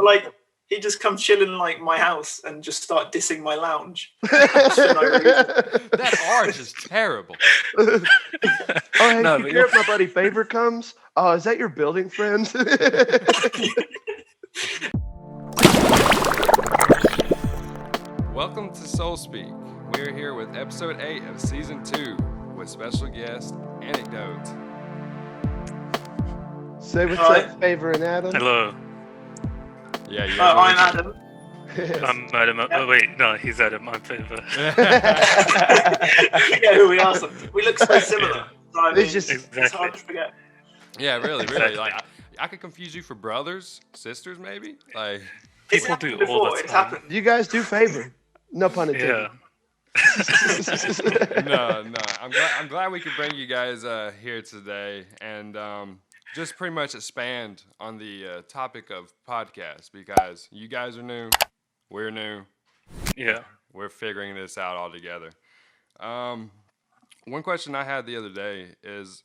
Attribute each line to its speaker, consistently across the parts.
Speaker 1: Like, he just come chill in like my house and just start dissing my lounge. Just for no reason.
Speaker 2: That arch is terrible.
Speaker 3: Oh, hey, no, you care if my buddy Favor comes? Oh, is that your building friend?
Speaker 2: Welcome to SoulSpeak. We're here with episode 8 of season 2 with special guest Anecdote.
Speaker 3: Say what's up, Favor and Adam.
Speaker 4: Hello.
Speaker 2: Yeah,
Speaker 1: I'm Adam.
Speaker 4: I'm Adam. Oh, wait, no, he's Adam. I'm Favor.
Speaker 1: Yeah, who we are. We look so similar. So, I mean, it's hard to forget.
Speaker 2: Yeah, really. Like, I could confuse you for brothers, sisters, maybe. Like,
Speaker 4: people do all the time.
Speaker 3: You guys do Favor. No pun intended.
Speaker 2: Yeah. No. I'm glad we could bring you guys here today and just pretty much expand on the topic of podcasts because you guys are new, we're new.
Speaker 4: Yeah.
Speaker 2: We're figuring this out all together. One question I had the other day is,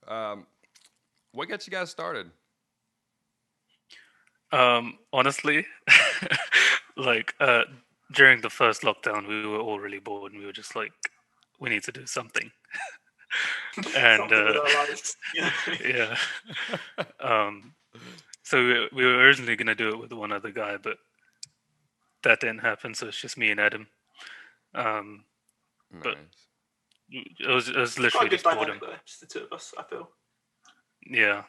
Speaker 2: what got you guys started?
Speaker 4: Honestly, like during the first lockdown, we were all really bored, and we were just like, we need to do something. And yeah. So we were originally going to do it with one other guy, but that didn't happen. So it's just me and Adam. But it was literally just boredom.
Speaker 1: Just the two of us, I feel.
Speaker 4: Yeah.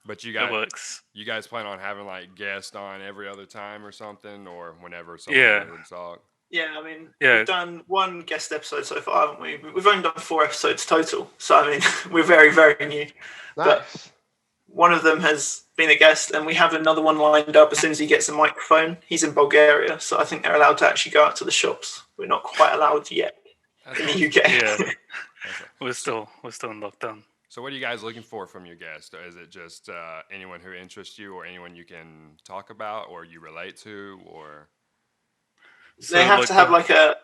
Speaker 2: But you guys plan on having like guests on every other time or something, or whenever someone would talk?
Speaker 1: Yeah, I mean, we've done one guest episode so far, haven't we? We've only done 4 episodes total, so I mean, we're very, very new.
Speaker 3: Nice.
Speaker 1: But one of them has been a guest, and we have another one lined up as soon as he gets a microphone. He's in Bulgaria, so I think they're allowed to actually go out to the shops. We're not quite allowed yet in the UK.
Speaker 4: Yeah, we're still in lockdown.
Speaker 2: So what are you guys looking for from your guest? Is it just anyone who interests you or anyone you can talk about or you relate to? Or
Speaker 1: they have to have like a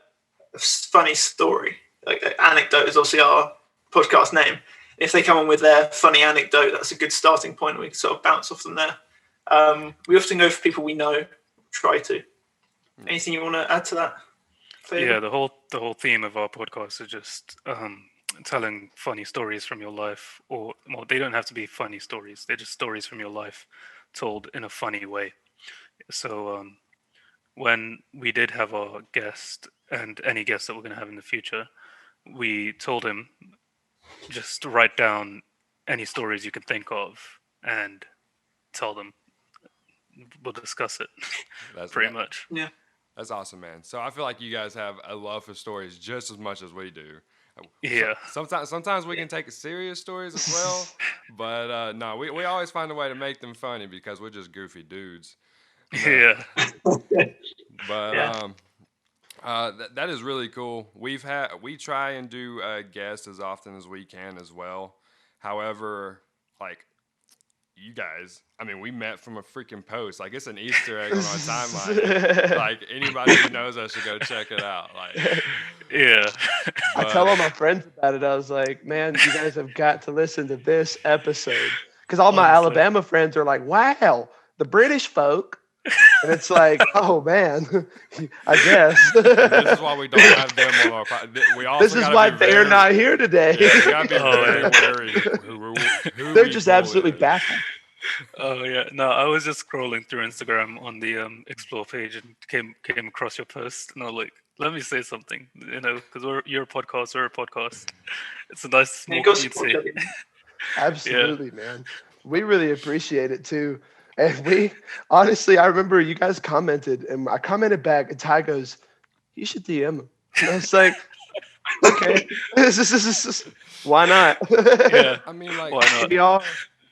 Speaker 1: funny story. Like Anecdote is obviously our podcast name. If they come on with their funny anecdote, that's a good starting point. We can sort of bounce off them there. We often go for people we know, try to. Anything you want to add to that?
Speaker 4: Yeah, the whole theme of our podcast is just telling funny stories from your life, or well, they don't have to be funny stories. They're just stories from your life told in a funny way. So when we did have our guest and any guest that we're going to have in the future, we told him just write down any stories you can think of and tell them. We'll discuss it. That's pretty much.
Speaker 1: Yeah.
Speaker 2: That's awesome, man. So I feel like you guys have a love for stories just as much as we do.
Speaker 4: Yeah.
Speaker 2: Sometimes we can take serious stories as well, but no, we always find a way to make them funny because we're just goofy dudes.
Speaker 4: Yeah.
Speaker 2: But that is really cool. We try and do guests as often as we can as well. However, like you guys, I mean, we met from a freaking post. Like, it's an Easter egg on our timeline. Like, anybody who knows us should go check it out. Like,
Speaker 4: yeah.
Speaker 3: I tell all my friends about it. I was like, man, you guys have got to listen to this episode. Because all my Alabama friends are like, wow, the British folk. And it's like, oh, man, I guess.
Speaker 2: This is why we don't have them on our podcast.
Speaker 3: This is why they're not here today.
Speaker 2: Yeah, we got to be very wary.
Speaker 3: They're just absolutely baffled.
Speaker 4: Oh, yeah. No, I was just scrolling through Instagram on the Explore page and came across your post. And I was like, let me say something, because you're a podcast, we're a podcast. It's a nice small community.
Speaker 3: Absolutely, man. We really appreciate it, too. And honestly, I remember you guys commented, and I commented back, and Ty goes, you should DM him. And I was like, okay. Why not?
Speaker 4: Yeah.
Speaker 2: I mean, like,
Speaker 4: why not?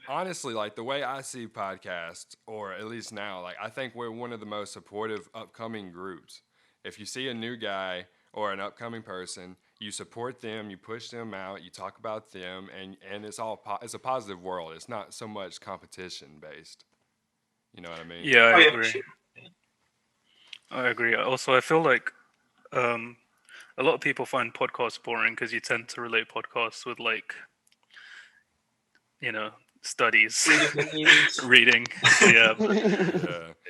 Speaker 2: Honestly, like, the way I see podcasts, or at least now, like, I think we're one of the most supportive upcoming groups. If you see a new guy or an upcoming person, you support them, you push them out, you talk about them, and it's it's a positive world. It's not so much competition based. You know what I mean?
Speaker 4: Yeah, I agree. I agree. Also, I feel like a lot of people find podcasts boring because you tend to relate podcasts with, like, studies,
Speaker 1: Reading the news.
Speaker 4: reading.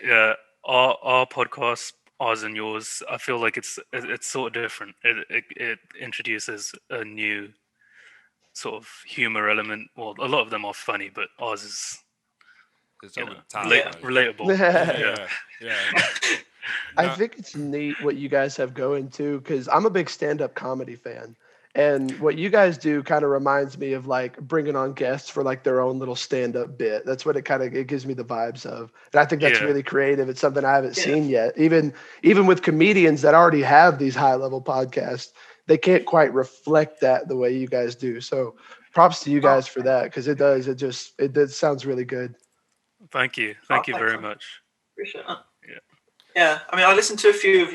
Speaker 4: Yeah. Our podcast, ours and yours, I feel like it's sort of different. It introduces a new sort of humor element. Well, a lot of them are funny, but ours is
Speaker 2: It's over the top.
Speaker 4: relatable.
Speaker 2: Yeah.
Speaker 3: I think it's neat what you guys have going too, because I'm a big stand-up comedy fan. And what you guys do kind of reminds me of like bringing on guests for like their own little stand-up bit. That's what it gives me the vibes of. And I think that's really creative. It's something I haven't seen yet. Even with comedians that already have these high-level podcasts, they can't quite reflect that the way you guys do. So props to you guys for that, because it sounds really good.
Speaker 4: Thank you very much.
Speaker 1: Appreciate that. Yeah, I mean, I listened to a few of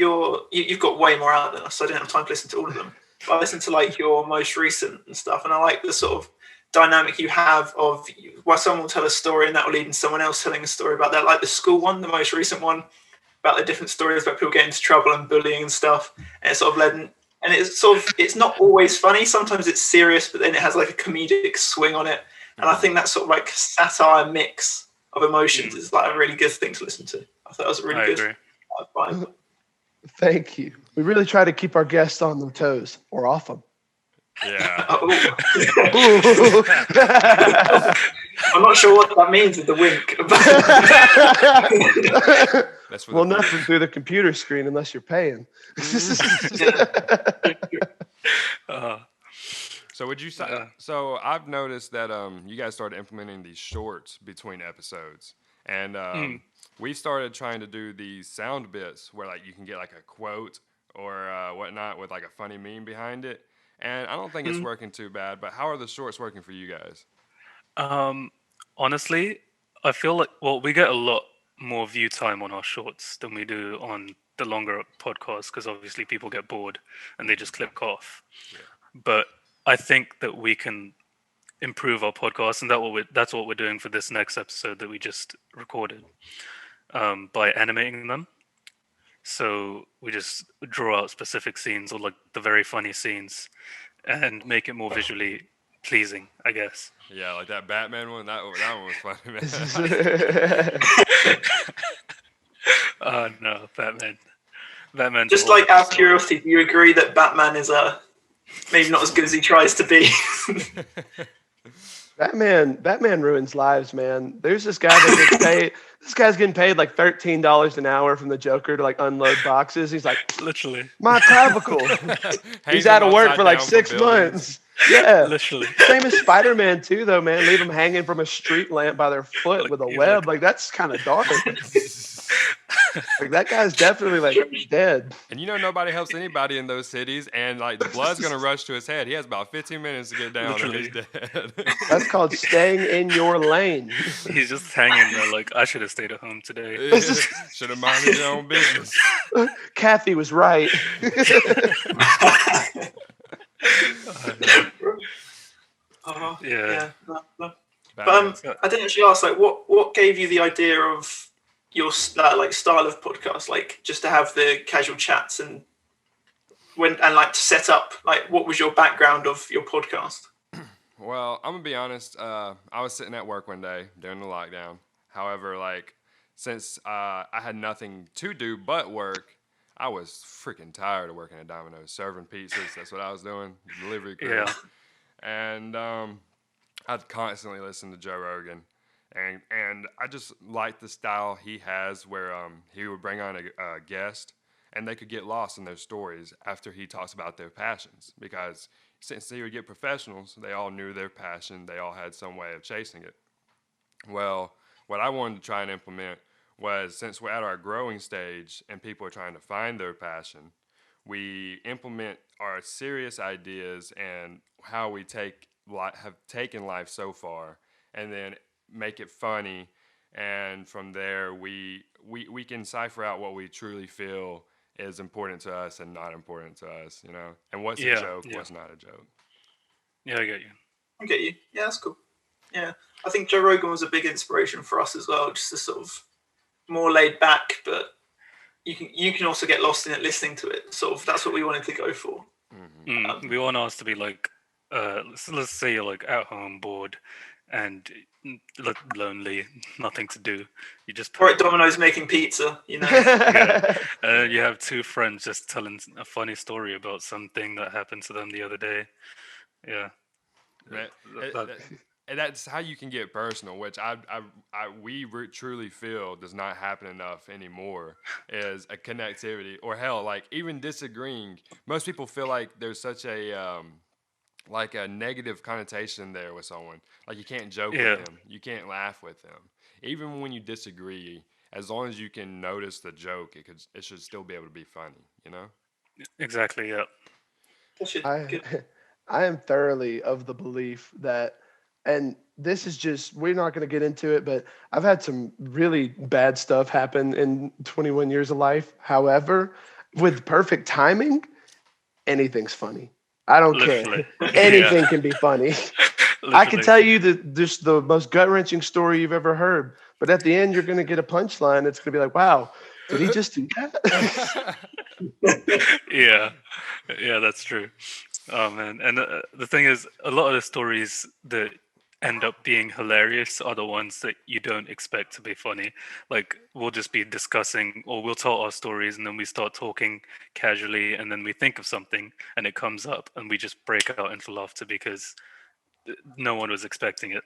Speaker 1: you've got way more out than us, so I didn't have time to listen to all of them. But I listened to like your most recent and stuff, and I like the sort of dynamic you have of where someone will tell a story and that will lead into someone else telling a story about that. Like the school one, the most recent one, about the different stories about people getting into trouble and bullying and stuff. And it sort of led, and it's not always funny. Sometimes it's serious, but then it has like a comedic swing on it. And I think that sort of like satire mix of emotions is like a really good thing to listen to. I thought it was a really good.
Speaker 3: Thank you. We really try to keep our guests on their toes or off them.
Speaker 2: Yeah.
Speaker 1: I'm not sure what that means with the wink.
Speaker 2: That's
Speaker 3: well, nothing through the computer screen unless you're paying.
Speaker 2: So would you say? So I've noticed that you guys started implementing these shorts between episodes, and we started trying to do these sound bits where like you can get like a quote or whatnot with like a funny meme behind it. And I don't think it's working too bad. But how are the shorts working for you guys?
Speaker 4: Honestly, I feel like we get a lot more view time on our shorts than we do on the longer podcasts, because obviously people get bored and they just click off. Yeah. But I think that we can improve our podcast, and that's what we're doing for this next episode that we just recorded, by animating them. So we just draw out specific scenes or like the very funny scenes and make it more visually pleasing, I guess.
Speaker 2: Yeah, like that Batman one. That one was funny, man.
Speaker 4: Oh no, Batman.
Speaker 1: Just like out of curiosity, do you agree that Batman is maybe not as good as he tries to be?
Speaker 3: Batman ruins lives, man. There's this guy that gets paid. This guy's getting paid like $13 an hour from the Joker to like unload boxes. He's like,
Speaker 4: literally,
Speaker 3: my clavicle. He's out of work for like 6 months. Yeah,
Speaker 4: literally.
Speaker 3: Same as Spider-Man too, though, man. Leave them hanging from a street lamp by their foot with a web. Like that's kind of dark. Like that guy's definitely like dead.
Speaker 2: And nobody helps anybody in those cities, and like the blood's gonna rush to his head. He has about 15 minutes to get down, and he's dead.
Speaker 3: That's called staying in your lane.
Speaker 4: He's just hanging there, like I should have stayed at home today.
Speaker 2: Should have minded your own business.
Speaker 3: Kathy was right.
Speaker 1: Yeah. But I didn't actually ask, like, what gave you the idea of your like style of podcast, like just to have the casual chats and like to set up, like what was your background of your podcast?
Speaker 2: Well, I'm gonna be honest. I was sitting at work one day during the lockdown. However, like since I had nothing to do but work, I was freaking tired of working at Domino's, serving pizzas. That's what I was doing, delivery crew.
Speaker 4: Yeah.
Speaker 2: And I'd constantly listen to Joe Rogan. And I just like the style he has where he would bring on a guest and they could get lost in their stories after he talks about their passions. Because since he would get professionals, they all knew their passion. They all had some way of chasing it. Well, what I wanted to try and implement was, since we're at our growing stage and people are trying to find their passion, we implement our serious ideas and how we have taken life so far, and then make it funny, and from there we can cipher out what we truly feel is important to us and not important to us, and what's a joke, what's not a joke.
Speaker 4: Yeah, I get you.
Speaker 1: Yeah, that's cool. Yeah, I think Joe Rogan was a big inspiration for us as well, just a sort of more laid back, but you can also get lost in it listening to it. Sort of that's what we wanted to go for.
Speaker 4: We want us to be like, let's say you're like at home bored, and lonely, nothing to do. You just
Speaker 1: or at Domino's making pizza,
Speaker 4: Yeah. You have two friends just telling a funny story about something that happened to them the other day. Yeah.
Speaker 2: And that's how you can get personal, which we truly feel does not happen enough anymore. Is a connectivity, or hell, like even disagreeing. Most people feel like there's such a like a negative connotation there with someone. Like you can't joke with them, you can't laugh with them. Even when you disagree, as long as you can notice the joke, it should still be able to be funny. You know?
Speaker 4: Exactly. Yeah.
Speaker 3: I am thoroughly of the belief that, and this is just, we're not going to get into it, but I've had some really bad stuff happen in 21 years of life. However, with perfect timing, anything's funny. I don't care. Anything can be funny. I can tell you just the most gut-wrenching story you've ever heard, but at the end, you're going to get a punchline. It's going to be like, wow, did he just do that?
Speaker 4: Yeah, that's true. Oh man, and the thing is, a lot of the stories that end up being hilarious are the ones that you don't expect to be funny. Like we'll just be discussing, or we'll tell our stories, and then we start talking casually, and then we think of something, and it comes up, and we just break out into laughter because no one was expecting it.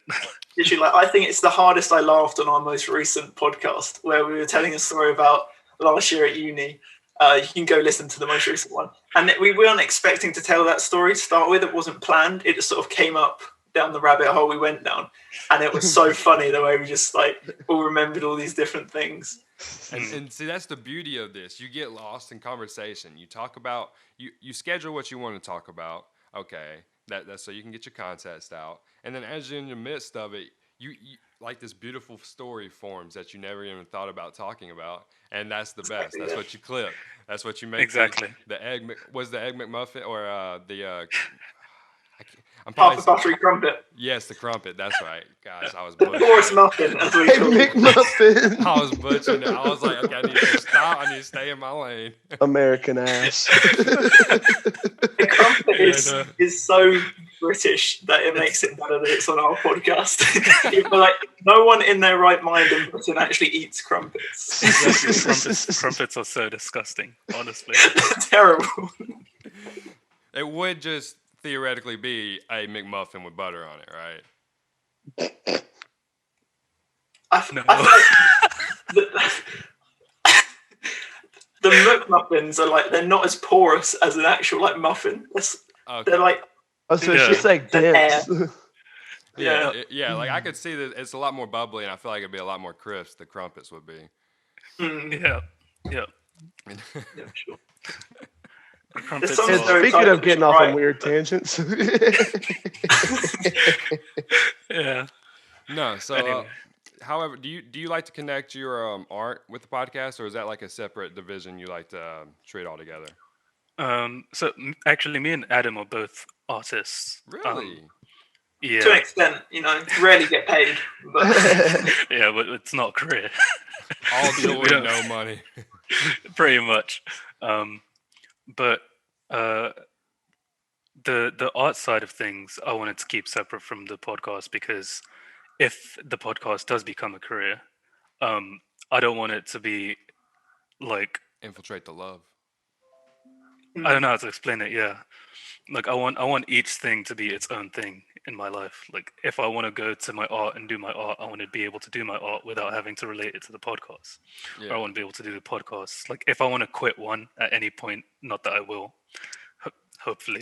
Speaker 1: Literally, like, I think it's the hardest I laughed on our most recent podcast, where we were telling a story about last year at uni. You can go listen to the most recent one. And we weren't expecting to tell that story to start with. It wasn't planned. It just sort of came up down the rabbit hole we went down. And it was so funny the way we just like all remembered all these different things.
Speaker 2: And see, that's the beauty of this. You get lost in conversation. You talk about, you schedule what you want to talk about. Okay, that's so you can get your context out. And then as you're in the midst of it, you like this beautiful story forms that you never even thought about talking about, and that's the best. That's what you clip. That's what you make.
Speaker 4: Exactly.
Speaker 2: The egg was the egg McMuffin or the. I'm
Speaker 1: Half a buttery crumpet.
Speaker 2: Yes, the crumpet. That's right. Gosh, I was butchering.
Speaker 1: Forest muffin, as we call it.
Speaker 3: McMuffin.
Speaker 2: I was butchering it. I was like, okay, I need to stop. I need to stay in my lane.
Speaker 3: American ass.
Speaker 1: The crumpet is so British that it makes it better that it's on our podcast. People like, no one in their right mind in Britain actually eats crumpets.
Speaker 4: Crumpets are so disgusting, honestly.
Speaker 1: Terrible.
Speaker 2: It would just theoretically be a McMuffin with butter on it, right?
Speaker 1: I feel like the McMuffins are like, they're not as porous as an actual like muffin. They're like,
Speaker 3: oh, so it's just like dense.
Speaker 2: Yeah, like I could see that it's a lot more bubbly, and I feel like it'd be a lot more crisp. The crumpets would be.
Speaker 4: Yeah.
Speaker 1: Sure.
Speaker 3: Speaking of getting off on weird tangents.
Speaker 4: Yeah.
Speaker 2: No, so
Speaker 4: Anyway.
Speaker 2: however, do you like to connect your art with the podcast, or is that like a separate division you like to treat all together?
Speaker 4: So actually, me and Adam are both artists.
Speaker 2: Really?
Speaker 4: Yeah.
Speaker 1: To an extent, rarely get paid. But
Speaker 4: Yeah, but it's not a career.
Speaker 2: All joy, no money.
Speaker 4: Pretty much. But the art side of things, I wanted to keep separate from the podcast because if the podcast does become a career, I don't want it to be like
Speaker 2: Infiltrate the love.
Speaker 4: I don't know how to explain it. Yeah, like I want each thing to be its own thing in my life. Like if I want to go to my art and do my art, I want to be able to do my art without having to relate it to the podcast.
Speaker 2: Yeah.
Speaker 4: Or I want to be able to do the podcast. Like if I want to quit one at any point, not that I will, hopefully.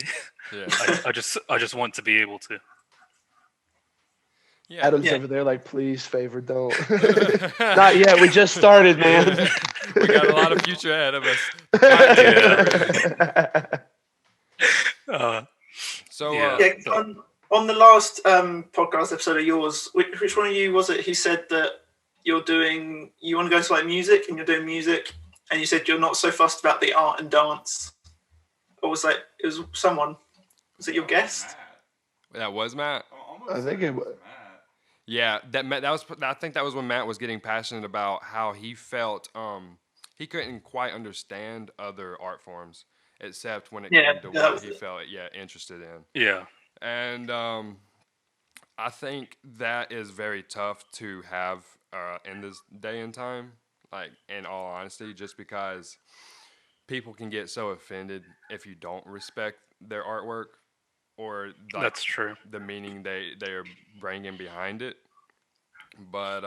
Speaker 2: Yeah.
Speaker 4: I just want to be able to.
Speaker 2: Yeah.
Speaker 3: Adam's over there like, please, favor, don't. Not yet. We just started, man.
Speaker 2: We got a lot of future ahead of us.
Speaker 1: On the last podcast episode of yours, which one of you was it who said that you want to go into like music and you're doing music, and you said you're not so fussed about the art and dance? Or was that, it was someone? Was it your guest?
Speaker 2: That was Matt?
Speaker 3: I think it was.
Speaker 2: Yeah, I think that was when Matt was getting passionate about how he felt he couldn't quite understand other art forms except when it came to what he felt interested in.
Speaker 4: Yeah.
Speaker 2: And I think that is very tough to have in this day and time. Like, in all honesty, just because people can get so offended if you don't respect their artwork or like
Speaker 4: That's true.
Speaker 2: the meaning they are bringing behind it. But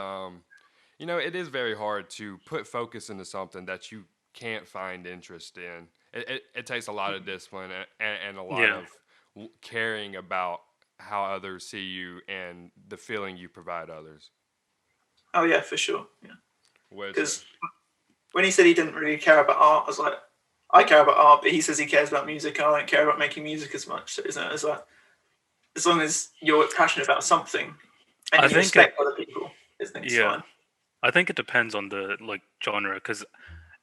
Speaker 2: it is very hard to put focus into something that you can't find interest in. It takes a lot of discipline and a lot
Speaker 4: Yeah.
Speaker 2: of caring about how others see you and the feeling you provide others.
Speaker 1: Oh yeah, for sure. Yeah.
Speaker 2: Which,
Speaker 1: Because when he said he didn't really care about art, I was like, I care about art, but he says he cares about music, and I don't care about making music as much. So isn't it? It's like, as long as you're passionate about something and
Speaker 4: I
Speaker 1: you
Speaker 4: think
Speaker 1: respect other people, it's
Speaker 4: yeah.
Speaker 1: fine.
Speaker 4: I think it depends on the like genre because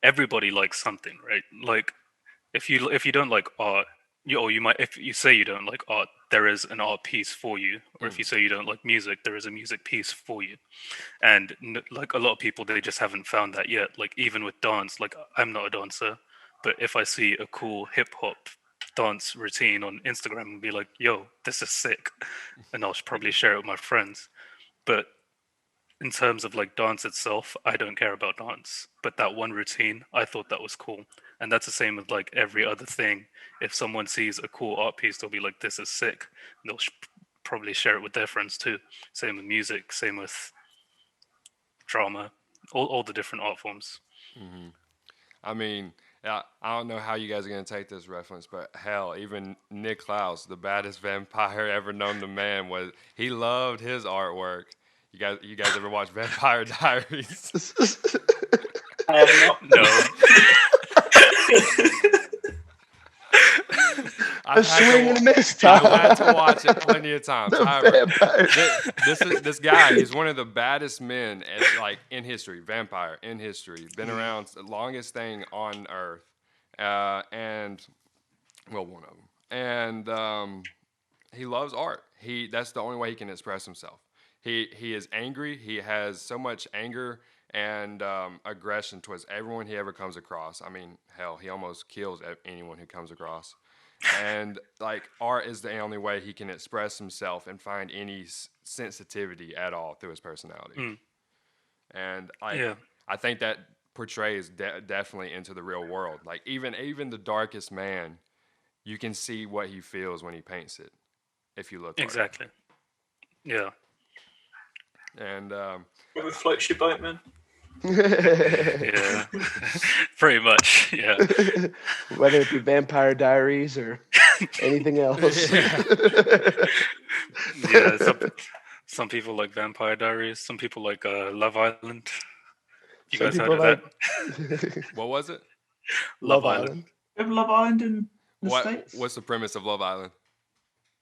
Speaker 4: everybody likes something, right? Like if you don't like art, you might if you say you don't like art, there is an art piece for you, or if you say you don't like music, there is a music piece for you. And like a lot of people, they just haven't found that yet. Like even with dance, like I'm not a dancer, but if I see a cool hip hop dance routine on Instagram and be like, "Yo, this is sick," and I'll probably share it with my friends. But in terms of like dance itself, I don't care about dance. But that one routine, I thought that was cool. And that's the same with like every other thing. If someone sees a cool art piece, they'll be like, "This is sick." And they'll probably share it with their friends too. Same with music, same with drama, all the different art forms.
Speaker 2: I mean, I don't know how you guys are gonna take this reference, but hell, even Nick Klaus, the baddest vampire ever known to man, he loved his artwork. You guys ever watch Vampire Diaries?
Speaker 1: I have not.
Speaker 4: No.
Speaker 3: A swing and a miss
Speaker 2: I've
Speaker 3: time.
Speaker 2: had to watch it plenty of times.
Speaker 3: The
Speaker 2: However,
Speaker 3: vampire.
Speaker 2: this guy, he's one of the baddest men in history, vampire in history. Been around the longest thing on Earth, and well, one of them. And he loves art. That's the only way he can express himself. He is angry. He has so much anger and aggression towards everyone he ever comes across. I mean, hell, he almost kills anyone who comes across. And like art is the only way he can express himself and find any sensitivity at all through his personality. And I think that portrays definitely into the real world. Like even the darkest man, you can see what he feels when he paints it, if you look hard.
Speaker 4: Exactly. Yeah.
Speaker 2: And
Speaker 1: Whatever floats your boat, man.
Speaker 4: Yeah. Pretty much. Yeah.
Speaker 3: Whether it be Vampire Diaries or anything else.
Speaker 4: Yeah. Some people like Vampire Diaries. Some people like Love Island. You
Speaker 3: Some
Speaker 4: guys heard
Speaker 3: people
Speaker 4: of
Speaker 3: like
Speaker 4: that?
Speaker 2: what was it?
Speaker 3: Love Island.
Speaker 1: You have Love Island in the States?
Speaker 2: What's the premise of Love Island?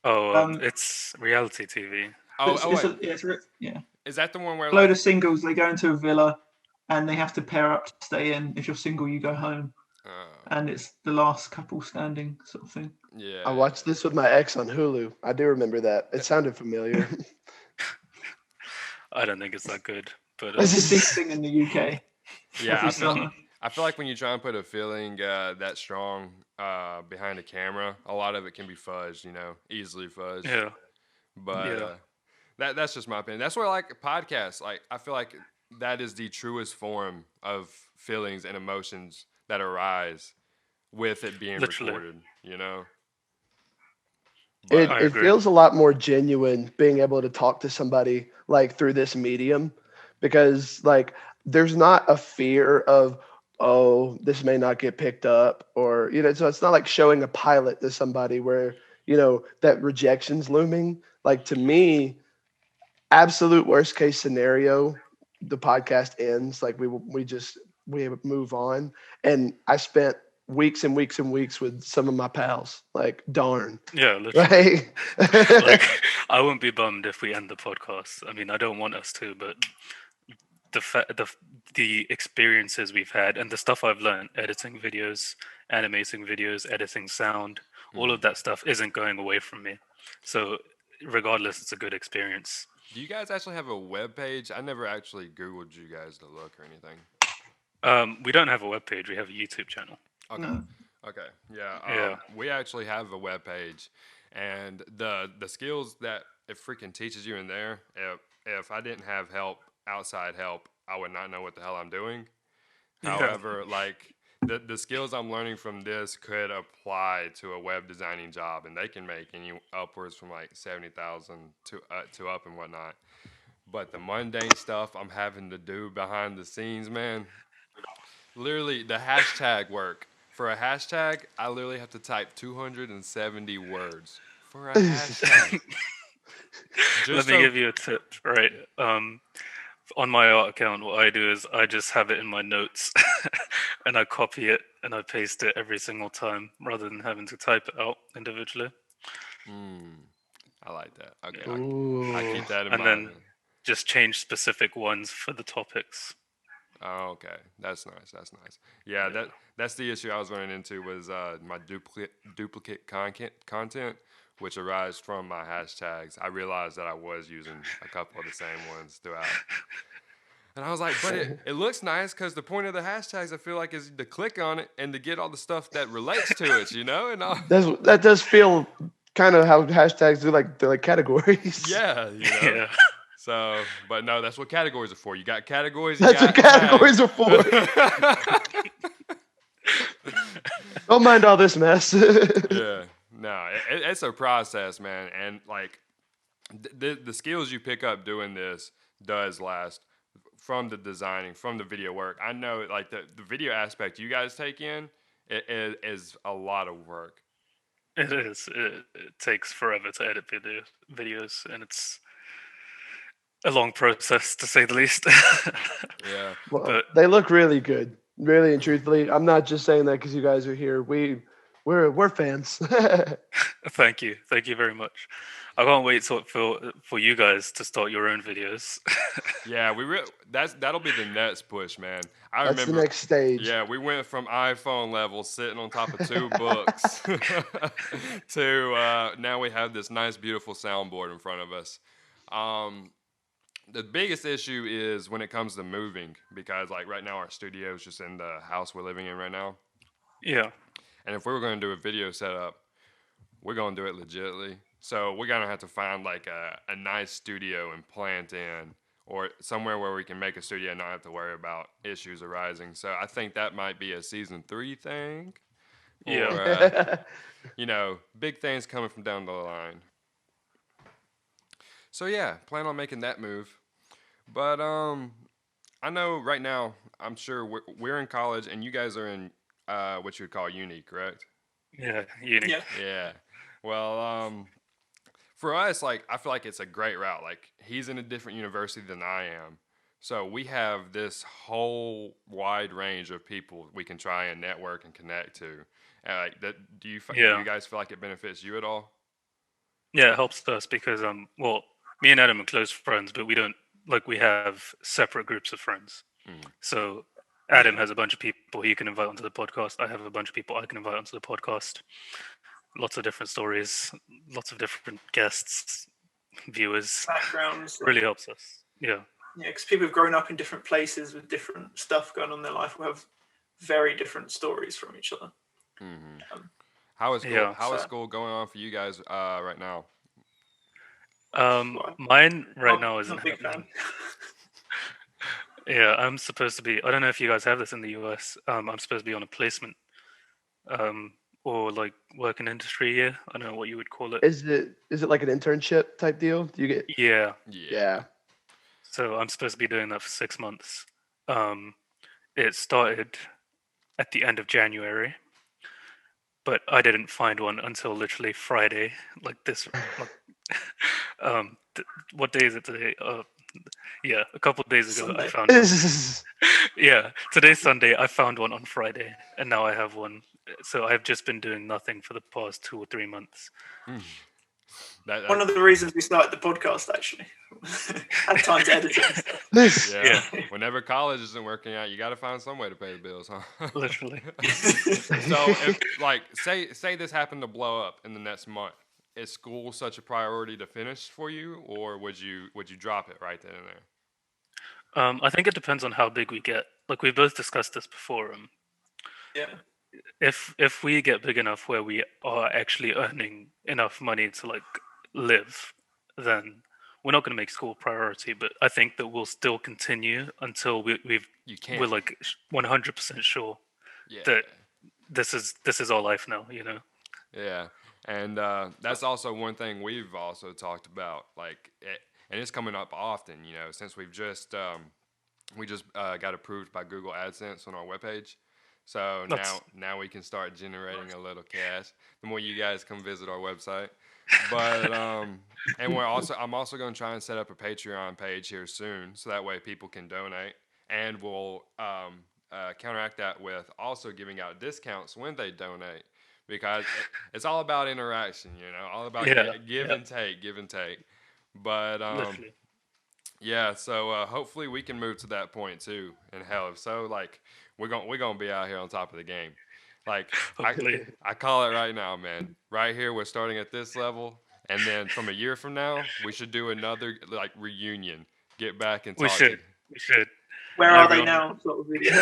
Speaker 4: Oh, it's reality TV.
Speaker 1: Yeah.
Speaker 2: Is that the one where
Speaker 1: A load of singles, they go into a villa and they have to pair up to stay in. If you're single, you go home. And it's the last couple standing sort of thing.
Speaker 2: Yeah.
Speaker 3: I watched this with my ex on Hulu. I do remember that. It sounded familiar.
Speaker 4: I don't think it's that good, but
Speaker 1: There's this big thing in the UK.
Speaker 2: Yeah,
Speaker 1: every summer.
Speaker 2: I feel like when you try and put a feeling that strong behind a camera, a lot of it can be fudged, easily fudged.
Speaker 4: yeah.
Speaker 2: But that's just my opinion. That's why I like podcasts. Like I feel like that is the truest form of feelings and emotions that arise with it being
Speaker 4: Literally.
Speaker 2: recorded.
Speaker 3: It feels a lot more genuine being able to talk to somebody like through this medium, because like there's not a fear of, oh, this may not get picked up, or so it's not like showing a pilot to somebody where that rejection's looming. Like to me, absolute worst case scenario, the podcast ends, like we move on, and I spent weeks and weeks and weeks with some of my pals. Like, darn.
Speaker 4: Yeah, literally.
Speaker 3: Right?
Speaker 4: Like, I wouldn't be bummed if we end the podcast. I mean, I don't want us to, but the experiences we've had and the stuff I've learned, editing videos, animating videos, editing sound, all of that stuff isn't going away from me. So regardless, it's a good experience.
Speaker 2: Do you guys actually have a web page? I never actually Googled you guys to look or anything.
Speaker 4: We don't have a web page. We have a YouTube channel.
Speaker 2: Okay.
Speaker 1: No.
Speaker 2: Okay. Yeah. We actually have a web page, and the skills that it freaking teaches you in there. If I didn't have outside help, I would not know what the hell I'm doing.
Speaker 4: Yeah.
Speaker 2: However, like the skills I'm learning from this could apply to a web designing job, and they can make any upwards from like 70,000 to up and whatnot. But the mundane stuff I'm having to do behind the scenes, man, literally the hashtag work. For a hashtag, I literally have to type 270 words for a hashtag.
Speaker 4: Let me give you a tip, right? On my art account, what I do is I just have it in my notes and I copy it and I paste it every single time rather than having to type it out individually.
Speaker 2: I like that. Okay,
Speaker 3: Ooh.
Speaker 2: I keep that in
Speaker 4: And
Speaker 2: mind.
Speaker 4: then just change specific ones for the topics.
Speaker 2: Oh, okay, that's nice. That's nice. Yeah, that's the issue I was running into was my duplicate content, which arises from my hashtags. I realized that I was using a couple of the same ones throughout. And I was like, but it looks nice because the point of the hashtags, I feel like, is to click on it and to get all the stuff that relates to it, you know? And
Speaker 3: That does feel kind of how hashtags do, like they're like categories.
Speaker 2: yeah, you know?
Speaker 4: Yeah.
Speaker 2: So, but no, that's what categories are for. You got categories.
Speaker 3: That's what categories are for. Don't mind all this mess.
Speaker 2: Yeah, no, it's a process, man, and like the skills you pick up doing this does last from the designing, from the video work. I know, like the video aspect you guys take in is a lot of work.
Speaker 4: It is. It takes forever to edit videos, and it's a long process to say the least.
Speaker 2: Yeah,
Speaker 3: Well,
Speaker 4: But
Speaker 3: they look really good, really and truthfully. I'm not just saying that because you guys are here. We're fans.
Speaker 4: thank you very much. I can't wait for you guys to start your own videos.
Speaker 2: yeah, that'll be the next push, man. I
Speaker 3: That's
Speaker 2: remember
Speaker 3: the next stage.
Speaker 2: Yeah, we went from iPhone level sitting on top of 2 books to now we have this nice, beautiful soundboard in front of us. The biggest issue is when it comes to moving, because like right now our studio is just in the house we're living in right now.
Speaker 4: Yeah.
Speaker 2: And if we were going to do a video setup, we're going to do it legitly. So we're going to have to find like a nice studio and plant in, or somewhere where we can make a studio and not have to worry about issues arising. So I think that might be a season 3 thing.
Speaker 4: Yeah.
Speaker 2: Or, big things coming from down the line. So yeah, plan on making that move. But I know right now, I'm sure we're in college and you guys are in what you would call uni, correct?
Speaker 4: Yeah. Uni.
Speaker 1: Yeah.
Speaker 2: Yeah. Well, for us, like, I feel like it's a great route. Like, he's in a different university than I am. So we have this whole wide range of people we can try and network and connect to. Like, do you guys feel like it benefits you at all?
Speaker 4: Yeah, it helps us because well, me and Adam are close friends, but we have separate groups of friends. So Adam has a bunch of people he can invite onto the podcast. I have a bunch of people I can invite onto the podcast. Lots of different stories, lots of different guests, viewers.
Speaker 1: Backgrounds.
Speaker 4: Really helps us. Yeah.
Speaker 1: Yeah, because people have grown up in different places with different stuff going on in their life will have very different stories from each other.
Speaker 2: How is school?
Speaker 4: Yeah.
Speaker 2: How is school going on for you guys right now?
Speaker 4: Mine right now isn't
Speaker 1: I'm a big
Speaker 4: happening.
Speaker 1: fan.
Speaker 4: Yeah, I'm supposed to be. I don't know if you guys have this in the US. I'm supposed to be on a placement, or like work in industry year. I don't know what you would call it.
Speaker 3: Is it like an internship type deal? Do you get?
Speaker 4: Yeah.
Speaker 3: Yeah.
Speaker 4: So I'm supposed to be doing that for 6 months. It started at the end of January, but I didn't find one until literally Friday. Like this. What day is it today? Yeah, a couple of days ago
Speaker 1: Sunday.
Speaker 4: I found one. Yeah, today's Sunday. I found one on Friday, and now I have one. So I've just been doing nothing for the past 2 or 3 months.
Speaker 1: One of the reasons we started the podcast, actually. Had time to edit it and stuff.
Speaker 2: Yeah. Whenever college isn't working out, you got to find some way to pay the bills, huh?
Speaker 4: Literally.
Speaker 2: So, if, like, say this happened to blow up in the next month, is school such a priority to finish for you, or would you drop it right then and there?
Speaker 4: I think it depends on how big we get. Like we both discussed this before.
Speaker 1: Yeah.
Speaker 4: If we get big enough where we are actually earning enough money to like live, then we're not going to make school a priority. But I think that we'll still continue until we're like 100% sure that this is our life now.
Speaker 2: Yeah, and that's also one thing we've also talked about, and it's coming up often. Since we just got approved by Google AdSense on our webpage, so now we can start generating a little cash. The more you guys come visit our website, but and I'm also going to try and set up a Patreon page here soon, so that way people can donate, and we'll counteract that with also giving out discounts when they donate. Because it's all about interaction, all about give and take. But yeah, so hopefully we can move to that point too. And hell, if so, like we're gonna be out here on top of the game. Like I call it right now, man. Right here, we're starting at this level, and then from a year from now, we should do another reunion. Get back and talk.
Speaker 4: We should.
Speaker 1: Where are they now? Sort of video.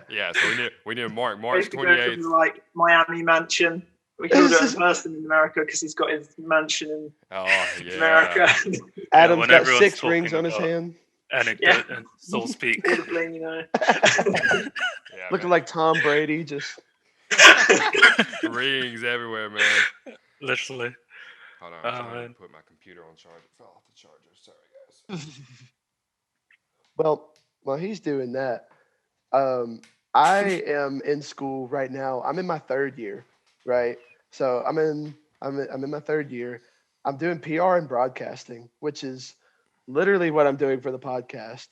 Speaker 2: Yeah, so we need March 28th.
Speaker 1: Like Miami mansion. We can do it in person in America because he's got his mansion in America.
Speaker 3: Adam's got 6 rings on his hand.
Speaker 4: Anecdote and SoulSpeak.
Speaker 3: Looking like Tom Brady, just
Speaker 2: rings everywhere, man.
Speaker 4: Literally.
Speaker 2: Hold on, I'm trying to put my computer on charge. It fell off the charger. Sorry, guys.
Speaker 3: Well, while he's doing that, I am in school right now. I'm in my 3rd year, right? So I'm in my 3rd year. I'm doing PR and broadcasting, which is literally what I'm doing for the podcast.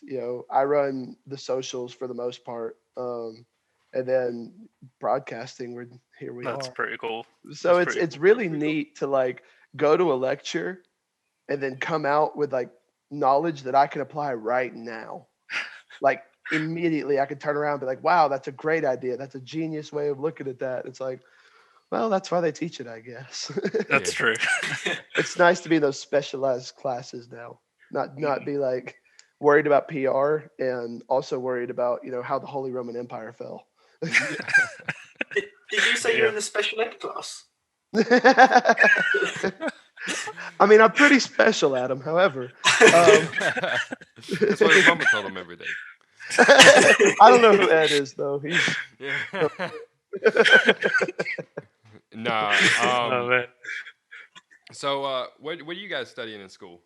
Speaker 3: I run the socials for the most part, and then broadcasting. Here we are.
Speaker 4: That's pretty cool.
Speaker 3: So it's really neat to go to a lecture, and then come out with knowledge that I can apply right now. Immediately I could turn around and be like, wow, that's a great idea. That's a genius way of looking at that. It's like, well, that's why they teach it, I guess.
Speaker 4: That's true.
Speaker 3: It's nice to be in those specialized classes now. Not be worried about PR and also worried about, how the Holy Roman Empire fell.
Speaker 1: Did you say you're in the special ed class?
Speaker 3: I mean, I'm pretty special, Adam. However,
Speaker 2: that's what his mama told him every day.
Speaker 3: I don't know who Ed is, though. He's
Speaker 2: nah.
Speaker 4: Oh, man.
Speaker 2: So, what are you guys studying in school?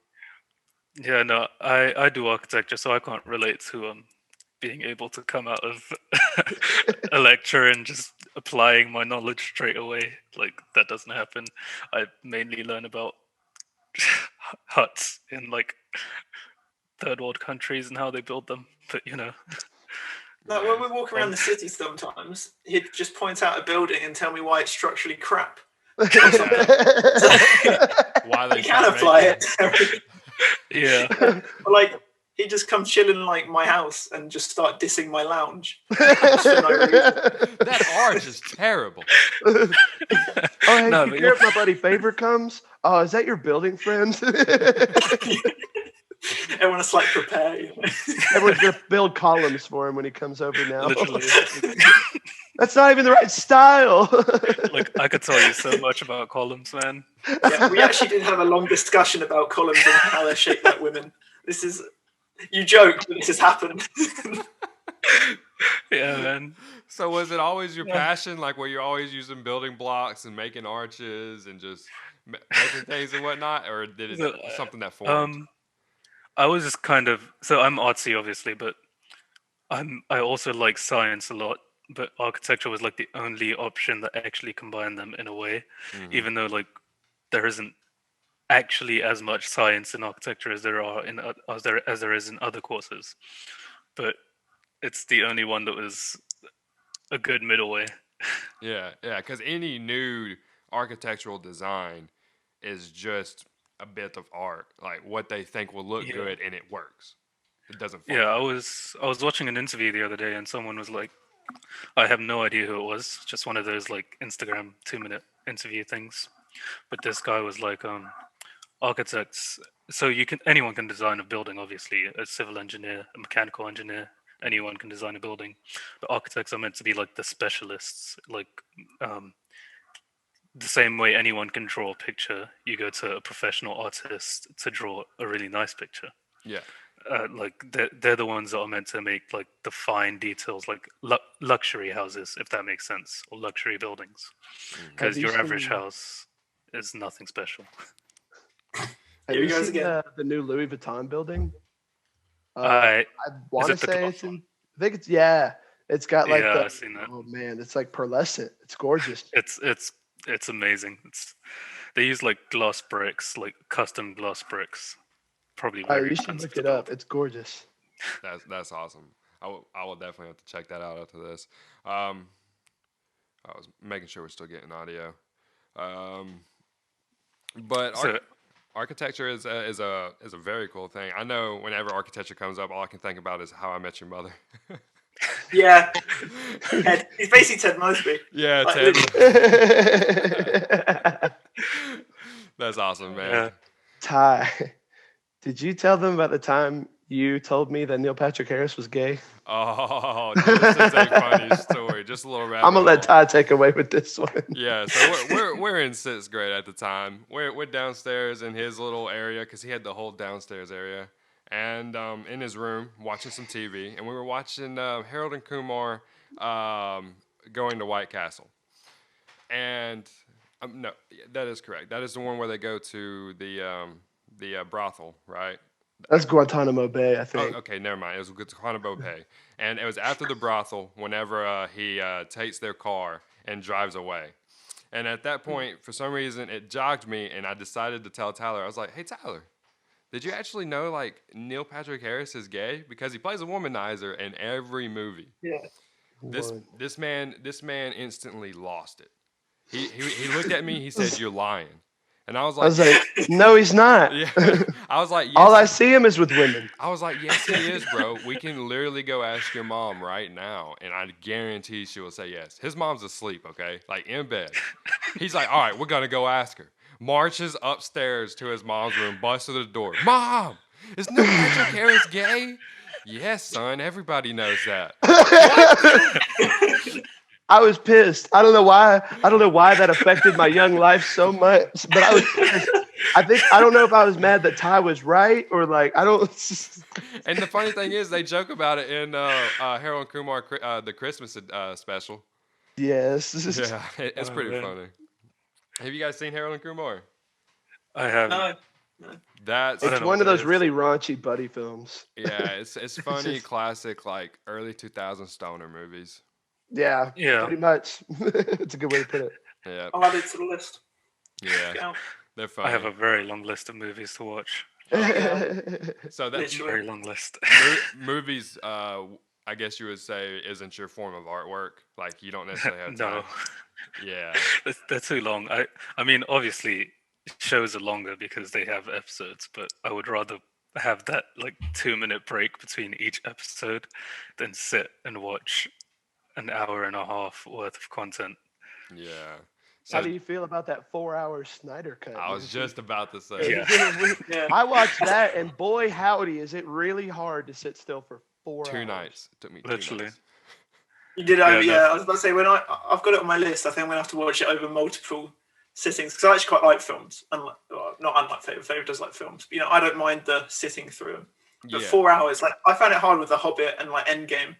Speaker 4: Yeah, no, I do architecture, so I can't relate to being able to come out of a lecture and just applying my knowledge straight away. That doesn't happen. I mainly learn about huts in 3rd world countries and how they build them. But
Speaker 1: Like when we walk around the city sometimes, he'd just point out a building and tell me why it's structurally crap.
Speaker 2: Why they
Speaker 1: you can apply it.
Speaker 4: Yeah.
Speaker 1: He'd just come chill in my house and just start dissing my lounge.
Speaker 2: That arch is terrible.
Speaker 3: Oh, hey, no, you care if my buddy Favor comes? Oh, is that your building friend?
Speaker 1: Everyone's prepare.
Speaker 3: Everyone's gonna build columns for him when he comes over now. That's not even the right style.
Speaker 4: I could tell you so much about columns, man.
Speaker 1: Yeah, we actually did have a long discussion about columns and how they're shaped like women. You joke, but this has happened.
Speaker 4: Yeah, man.
Speaker 2: So was it always your passion, were you always using building blocks and making arches and just making things and whatnot, or did it something that formed?
Speaker 4: I was just so I'm artsy, obviously, but I also like science a lot. But architecture was the only option that actually combined them in a way, even though there isn't actually as much science in architecture as there is in other courses, but it's the only one that was a good middle way.
Speaker 2: Yeah, because any new architectural design is just a bit of art, what they think will look good, and it works. It doesn't fall.
Speaker 4: Yeah, I was watching an interview the other day, and someone was I have no idea who it was, just one of those Instagram 2-minute interview things, but this guy was architects, so anyone can design a building, obviously. A civil engineer, a mechanical engineer, anyone can design a building, but architects are meant to be the specialists, the same way anyone can draw a picture, you go to a professional artist to draw a really nice picture.
Speaker 2: Yeah.
Speaker 4: Like they're the ones that are meant to make like the fine details, like luxury houses, if that makes sense, or luxury buildings. Because your average house is nothing special.
Speaker 3: Have you seen the new Louis Vuitton building?
Speaker 4: I
Speaker 3: want to say it's in. I think it's It's got like
Speaker 4: I've seen that.
Speaker 3: Oh man, it's like pearlescent. It's gorgeous.
Speaker 4: It's amazing. They use like glass bricks, like custom glass bricks. Probably very
Speaker 3: you should look it up. It's gorgeous.
Speaker 2: That's awesome. I will definitely have to check that out after this. I was making sure we're still getting audio. But architecture is a very cool thing. I know whenever architecture comes up, all I can think about is How I Met Your Mother.
Speaker 1: Yeah, he's basically Ted Mosby.
Speaker 2: Yeah,
Speaker 1: like,
Speaker 2: Ted. That's awesome, man.
Speaker 4: Yeah.
Speaker 3: Ty, did you tell them about the time you told me that Neil Patrick Harris was gay?
Speaker 2: Oh, this is a funny story. Just a little rabbit
Speaker 3: I'm gonna let Ty take away with this one.
Speaker 2: Yeah, so we're in 6th grade at the time. We're downstairs in his little area because he had the whole downstairs area, and in his room watching some TV, and we were watching Harold and Kumar going to White Castle, and no, that is correct. That is the one where they go to the brothel, right?
Speaker 3: That's Guantanamo Bay, I think.
Speaker 2: Oh, okay, never mind. It was Guantanamo Bay. And it was after the brothel whenever he takes their car and drives away. And at that point, for some reason, it jogged me, and I decided to tell Tyler. I was like, hey, Tyler, did you actually know, like, Neil Patrick Harris is gay? Because he plays a womanizer in every movie.
Speaker 1: Yeah.
Speaker 2: This man instantly lost it. He looked at me. He said, you're lying. And I was like,
Speaker 3: no, he's not.
Speaker 2: Yeah. I was like, yes,
Speaker 3: all I see him is with women.
Speaker 2: I was like, yes, he is, bro. We can literally go ask your mom right now, and I guarantee she will say yes. His mom's asleep, okay? Like, in bed. He's like, all right, we're going to go ask her. Marches upstairs to his mom's room, busts through the door. Mom, is Neil Patrick Harris gay? Yes, son. Everybody knows that.
Speaker 3: I was pissed. I don't know why that affected my young life so much, but I was pissed. I don't know if I was mad that Ty was right or like I don't.
Speaker 2: And the funny thing is, they joke about it in Harold and Kumar, the Christmas special.
Speaker 3: Yes.
Speaker 2: Yeah, it's pretty funny. Have you guys seen Harold and Kumar?
Speaker 4: I have.
Speaker 1: No.
Speaker 3: It's one of those really raunchy buddy films.
Speaker 2: Yeah, it's funny, classic like early 2000s stoner movies.
Speaker 3: Yeah, pretty much. It's a good way to put it.
Speaker 2: Yeah,
Speaker 1: I'll add it to the list.
Speaker 2: Yeah, they're funny.
Speaker 4: I have a very long list of movies to watch.
Speaker 2: So that's
Speaker 4: a very long list.
Speaker 2: Movies, I guess you would say, isn't your form of artwork. Like you don't necessarily have time.
Speaker 4: No.
Speaker 2: Yeah,
Speaker 4: they're too long. I mean, obviously, shows are longer because they have episodes, but I would rather have that like 2-minute break between each episode than sit and watch an hour and a half worth of content.
Speaker 2: Yeah.
Speaker 3: So, how do you feel about that 4-hour Snyder cut?
Speaker 2: I was just about to say.
Speaker 4: Yeah.
Speaker 3: I watched that, and boy, howdy, is it really hard to sit still for 4 hours.
Speaker 2: 2 nights. It took me
Speaker 4: literally.
Speaker 2: 2 nights.
Speaker 1: You did, I was about to say, when I've got it on my list, I think I'm going to have to watch it over multiple sittings, because I actually quite like films. Not unlike Favour does like films. But, I don't mind the sitting through them. But 4 hours, like I found it hard with The Hobbit and like Endgame.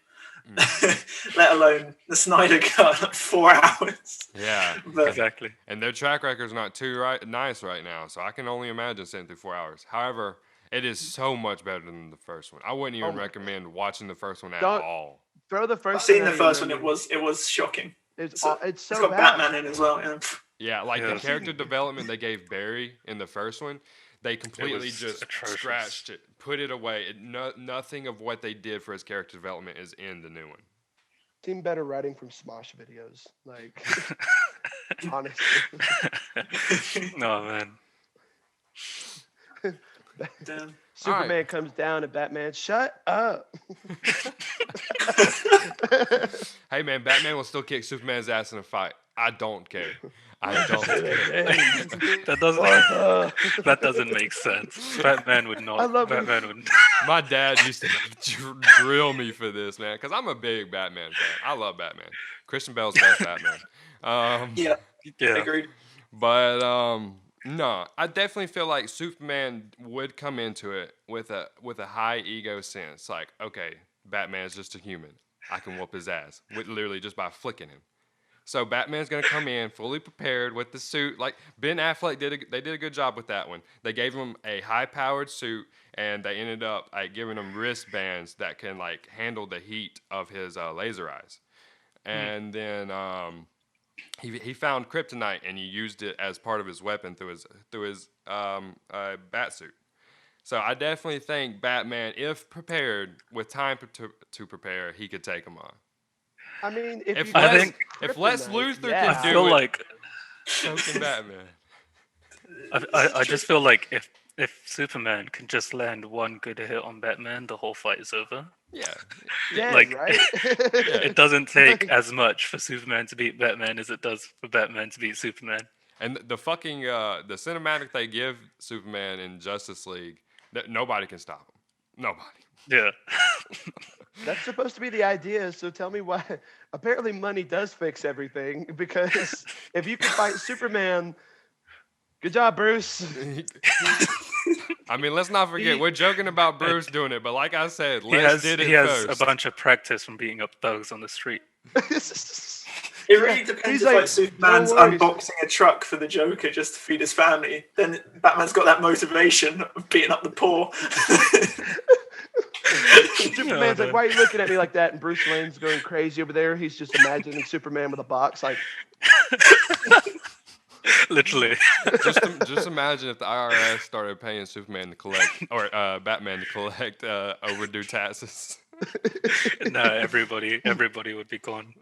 Speaker 1: Let alone the Snyder Cut, like 4 hours.
Speaker 2: Yeah,
Speaker 4: exactly.
Speaker 2: And their track record's not too nice right now, so I can only imagine sitting through 4 hours. However, it is so much better than the first one. I wouldn't even recommend watching the first one at all.
Speaker 3: Throw the first.
Speaker 1: I've seen the first one. It was shocking.
Speaker 3: It's so
Speaker 1: it's got
Speaker 3: bad.
Speaker 1: Batman in as well.
Speaker 2: Yeah, like the character development they gave Barry in the first one. They completely just scratched it, put it away. Nothing of what they did for his character development is in the new one.
Speaker 3: Seemed better writing from Smosh videos, like honestly.
Speaker 4: No man.
Speaker 1: Damn.
Speaker 3: Superman comes down and Batman, shut up.
Speaker 2: Hey man, Batman will still kick Superman's ass in a fight. I don't care. I don't care.
Speaker 4: That doesn't make sense. Batman would not. Batman would.
Speaker 2: My dad used to drill me for this, man, because I'm a big Batman fan. I love Batman. Christian Bale's best Batman.
Speaker 1: Yeah, agreed.
Speaker 2: But no, I definitely feel like Superman would come into it with a high ego sense. Like, okay, Batman is just a human. I can whoop his ass with literally just by flicking him. So Batman's gonna come in fully prepared with the suit. Like Ben Affleck they did a good job with that one. They gave him a high-powered suit, and they ended up like giving him wristbands that can like handle the heat of his laser eyes. And then he found kryptonite, and he used it as part of his weapon through his bat suit. So I definitely think Batman, if prepared with time to prepare, he could take him on.
Speaker 3: I mean,
Speaker 2: If Lex Luthor
Speaker 3: yeah.
Speaker 2: can
Speaker 4: I
Speaker 2: do
Speaker 4: feel
Speaker 2: it,
Speaker 4: like
Speaker 2: so can Batman.
Speaker 4: I just feel like if Superman can just land one good hit on Batman, the whole fight is over.
Speaker 2: Yeah.
Speaker 3: Yeah,
Speaker 4: like-
Speaker 3: right.
Speaker 4: It doesn't take
Speaker 3: Like-
Speaker 4: as much for Superman to beat Batman as it does for Batman to beat Superman.
Speaker 2: And the fucking the cinematic they give Superman in Justice League, that nobody can stop him. Nobody.
Speaker 4: Yeah.
Speaker 3: That's supposed to be the idea. So tell me why. Apparently, money does fix everything. Because if you can fight Superman, good job, Bruce.
Speaker 2: I mean, let's not forget we're joking about Bruce doing it, but like I said,
Speaker 4: He
Speaker 2: Les
Speaker 4: has
Speaker 2: did it
Speaker 4: he has
Speaker 2: first.
Speaker 4: a bunch of practice from beating up thugs on the street.
Speaker 1: It really depends
Speaker 3: He's
Speaker 1: if
Speaker 3: like,
Speaker 1: like Superman's
Speaker 3: "No worries."
Speaker 1: unboxing a truck for the Joker just to feed his family. Then Batman's got that motivation of beating up the poor.
Speaker 3: Superman's like, why are you looking at me like that? And Bruce Wayne's going crazy over there. He's just imagining Superman with a box. Like,
Speaker 4: Literally.
Speaker 2: Just imagine if the IRS started paying Superman to collect, or Batman to collect overdue taxes.
Speaker 4: No, everybody would be gone.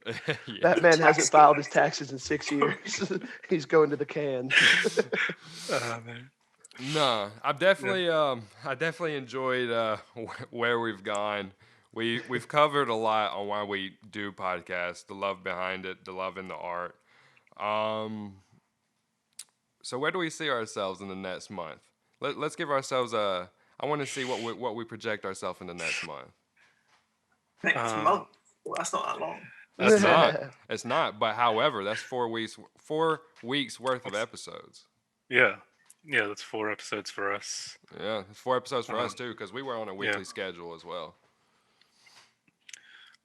Speaker 2: Yeah.
Speaker 3: Batman hasn't filed his taxes in 6 years. He's going to the can.
Speaker 4: Man.
Speaker 2: No, I definitely enjoyed where we've gone. We've covered a lot on why we do podcasts, the love behind it, the love in the art. So where do we see ourselves in the next month? Let's give ourselves I want to see what we project ourselves in the next month.
Speaker 1: Next month. Well, that's not that long.
Speaker 2: That's not. It's not. But however, that's 4 weeks. 4 weeks worth of episodes.
Speaker 4: Yeah. Yeah, that's 4 episodes for us.
Speaker 2: Yeah, it's 4 episodes for us too, because we were on a weekly schedule as well.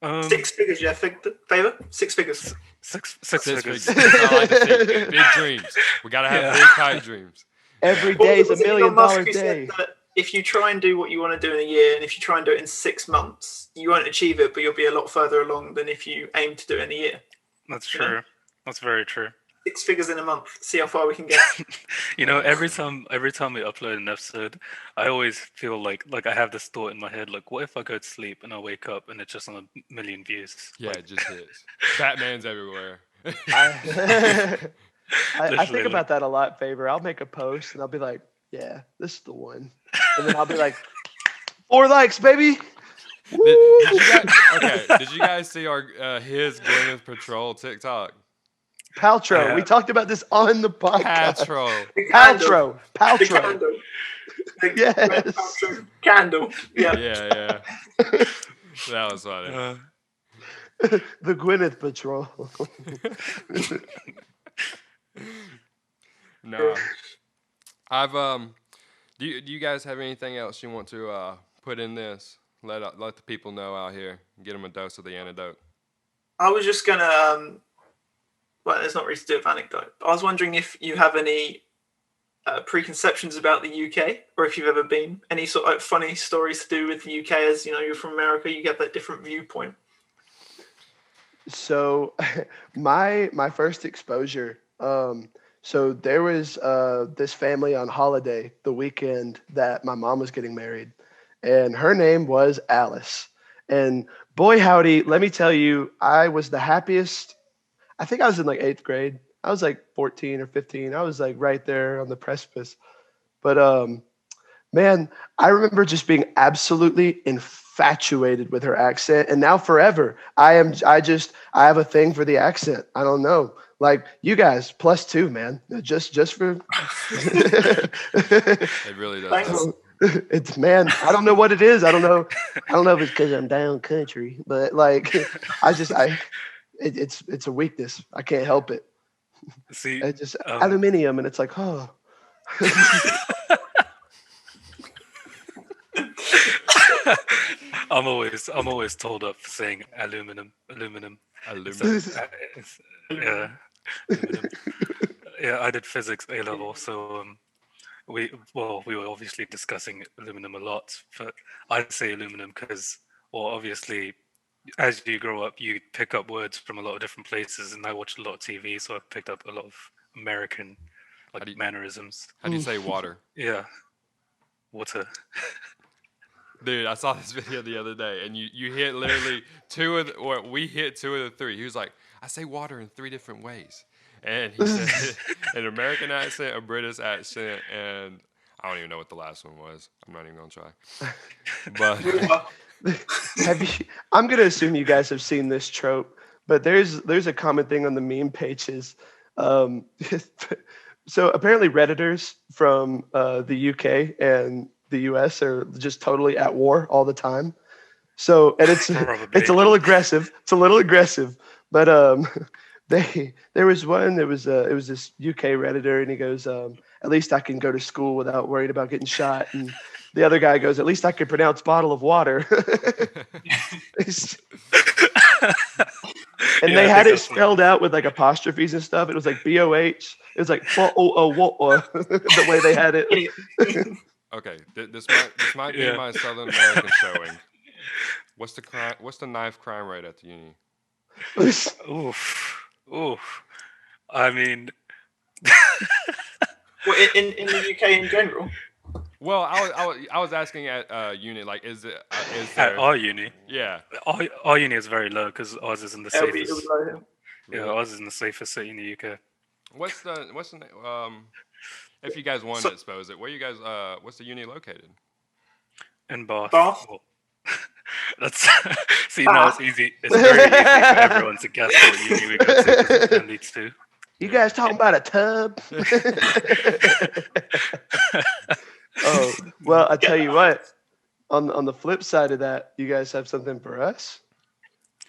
Speaker 1: 6 figures, yeah. Favor? 6 figures.
Speaker 4: Six
Speaker 2: Six
Speaker 4: figures.
Speaker 2: figures. I like to see big dreams. We gotta have big high dreams.
Speaker 3: Every day is
Speaker 1: Was
Speaker 3: $1
Speaker 1: it
Speaker 3: million
Speaker 1: Elon Musk who
Speaker 3: day.
Speaker 1: said that if you try and do what you want to do in a year, and if you try and do it in 6 months, you won't achieve it, but you'll be a lot further along than if you aim to do it in a year.
Speaker 4: That's true. That's very true.
Speaker 1: 6 figures in a month. See how far we can get.
Speaker 4: You know, every time we upload an episode, I always feel like I have this thought in my head, like, what if I go to sleep and I wake up and it's just on 1 million views?
Speaker 2: Yeah, it just hits. Batman's everywhere.
Speaker 3: I think
Speaker 4: Literally,
Speaker 3: about that a lot, Favor. I'll make a post and I'll be like, yeah, this is the one. And then I'll be like, 4 likes, baby.
Speaker 2: Did you guys see our his Gwyneth Patrol TikTok?
Speaker 3: Paltrow.
Speaker 4: Yeah.
Speaker 3: We talked about this on the podcast.
Speaker 2: Patrol.
Speaker 3: Paltrow.
Speaker 1: The
Speaker 3: Paltrow.
Speaker 1: candle. The
Speaker 3: Yes.
Speaker 1: Paltrow candle. Yeah.
Speaker 2: Yeah. That was funny.
Speaker 3: The Gwyneth Patrol.
Speaker 2: No. I've do you guys have anything else you want to put in this? Let the people know out here. Get them a dose of the antidote.
Speaker 1: I was just going to... well, there's not really to do with Anecdote. I was wondering if you have any preconceptions about the UK, or if you've ever been. Any sort of funny stories to do with the UK, as you know, you're from America, you get that different viewpoint.
Speaker 3: So my first exposure, so there was this family on holiday the weekend that my mom was getting married, and her name was Alice. And boy, howdy, let me tell you, I was the happiest. I think I was in like 8th grade. I was like 14 or 15. I was like right there on the precipice. But man, I remember just being absolutely infatuated with her accent. And now forever, I have a thing for the accent. I don't know. Like you guys, +2, man. Just for
Speaker 2: It really does.
Speaker 1: Thanks.
Speaker 3: it's man, I don't know what it is. I don't know if it's because I'm down country, but like it's a weakness. I can't help it.
Speaker 4: See,
Speaker 3: And just aluminium, and it's like, oh.
Speaker 4: I'm always told up for saying aluminum. Yeah, aluminum. Yeah, I did physics A level, so we were obviously discussing aluminum a lot, but I'd say aluminum because, well, obviously, as you grow up, you pick up words from a lot of different places, and I watched a lot of TV, so I picked up a lot of American mannerisms.
Speaker 2: How do you say water?
Speaker 4: Yeah, water.
Speaker 2: Dude, I saw this video the other day, and you hit literally we hit 2 of the 3. He was like, I say water in 3 different ways. And he said an American accent, a British accent, and I don't even know what the last one was. I'm not even going to try. But
Speaker 3: I'm going to assume you guys have seen this trope, but there's a common thing on the meme pages. So apparently Redditors from the UK and the US are just totally at war all the time. So, and it's a little aggressive. But there was one. It was this UK Redditor, and he goes, "At least I can go to school without worrying about getting shot." And the other guy goes, "At least I can pronounce bottle of water." And they had it spelled out with like apostrophes and stuff. It was like BOH. It was like the way they had it.
Speaker 2: Okay, this might be my Southern American showing. What's the knife crime rate at the uni?
Speaker 4: Oof. I mean,
Speaker 1: well, in the UK in general.
Speaker 2: Well, I was asking at uni, like, is there...
Speaker 4: At our uni?
Speaker 2: Yeah.
Speaker 4: Our uni is very low because ours is in the safest.
Speaker 2: Yeah,
Speaker 4: ours is in the safest city in the UK.
Speaker 2: What's the if you guys want to expose it, where you guys what's the uni located?
Speaker 4: In Bath.
Speaker 1: Bath?
Speaker 4: That's now it's easy. It's very easy for everyone to guess what uni we go to and leads to.
Speaker 3: You guys talking about a tub? Oh, well, I tell you what. On the flip side of that, you guys have something for us?